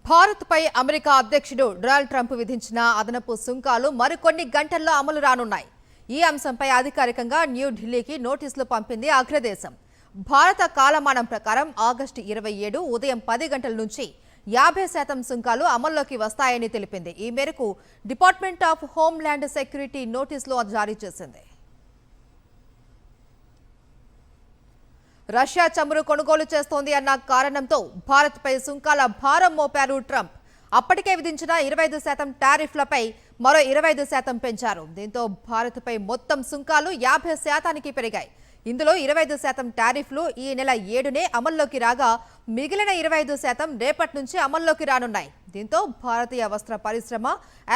భారత్పై అమెరికా అధ్యక్షుడు Donald Trump విధించిన అదనపు సుంకాలు మరికొన్ని గంటల్లో అమలు రానున్నాయి. ఈ అంశంపై అధికారికంగా న్యూఢిల్లీకి నోటీసులు పంపింది అగ్రదేశం. భారత కాలమానం ప్రకారం ఆగస్టు 27 ఉదయం 10 గంటల నుంచి 50% సుంకాలు అమల్లోకి వస్తాయని తెలిపింది. ఈ మేరకు డిపార్ట్మెంట్ ఆఫ్ హోంల్యాండ్ సెక్యూరిటీ నోటీసులు జారీ చేసింది. రష్యా చమురు కొనుగోలు చేస్తోంది అన్న కారణంతో భారత్పై సుంకాల భారం మోపారు ట్రంప్. అప్పటికే విధించిన 25% టారిఫ్లపై మరో 25% పెంచారు. దీంతో భారత్పై మొత్తం సుంకాలు 50%కి పెరిగాయి. ఇందులో 25% టారిఫ్లు ఈ నెల 7నే అమల్లోకి రాగా మిగిలిన 25% రేపటి నుంచి అమల్లోకి రానున్నాయి. దీంతో భారతీయ వస్త్ర పరిశ్రమ,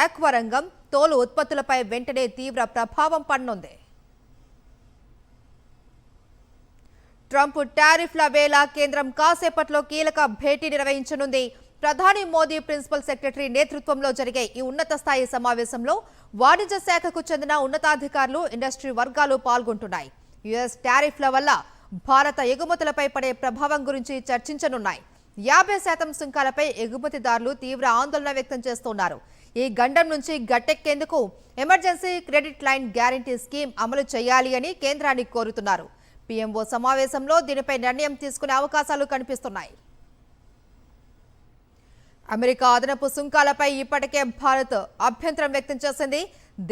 ఆక్వా రంగం, తోలు ఉత్పత్తులపై వెంటనే తీవ్ర ప్రభావం పడనుంది. ట్రంప్ టారిఫ్ల వేళ కేంద్రం కాసేపట్లో కీలక భేటీ నిర్వహించనుంది. ప్రధాని మోదీ ప్రిన్సిపల్ సెక్రటరీ నేతృత్వంలో జరిగే ఈ ఉన్నత స్థాయి సమావేశంలో వాణిజ్య శాఖకు చెందిన ఉన్నతాధికారులు, ఇండస్ట్రీ వర్గాలు పాల్గొంటున్నాయి. యుఎస్ టారిఫ్ల వల్ల భారత ఎగుమతులపై పడే ప్రభావం గురించి చర్చించనున్నాయి. 50% సుంకాలపై ఎగుమతిదారులు తీవ్ర ఆందోళన వ్యక్తం చేస్తున్నారు. ఈ గండం నుంచి గట్టెక్కేందుకు emergency credit line guarantee scheme అమలు చేయాలి అని కేంద్రాన్ని కోరుతున్నారు. పీఎంఓ సమావేశంలో దీనిపై నిర్ణయం తీసుకునే అవకాశాలు కనిపిస్తున్నాయి. అమెరికా అదనపు సుంకాలపై ఇప్పటికే భారత్ అభ్యంతరం వ్యక్తం చేసింది.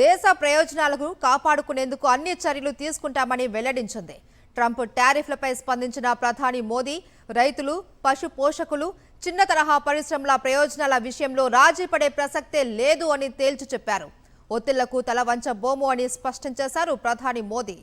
దేశ ప్రయోజనాలకు కాపాడుకునేందుకు అన్ని చర్యలు తీసుకుంటామని వెల్లడించింది. ట్రంప్ టారిఫ్లపై స్పందించిన ప్రధాని మోదీ రైతులు, పశు పోషకులు, చిన్న తరహా పరిశ్రమల ప్రయోజనాల విషయంలో రాజీ పడే ప్రసక్తే లేదు అని తేల్చి చెప్పారు. ఒత్తిళ్లకు తల వంచబోము అని స్పష్టం చేశారు ప్రధాని మోదీ.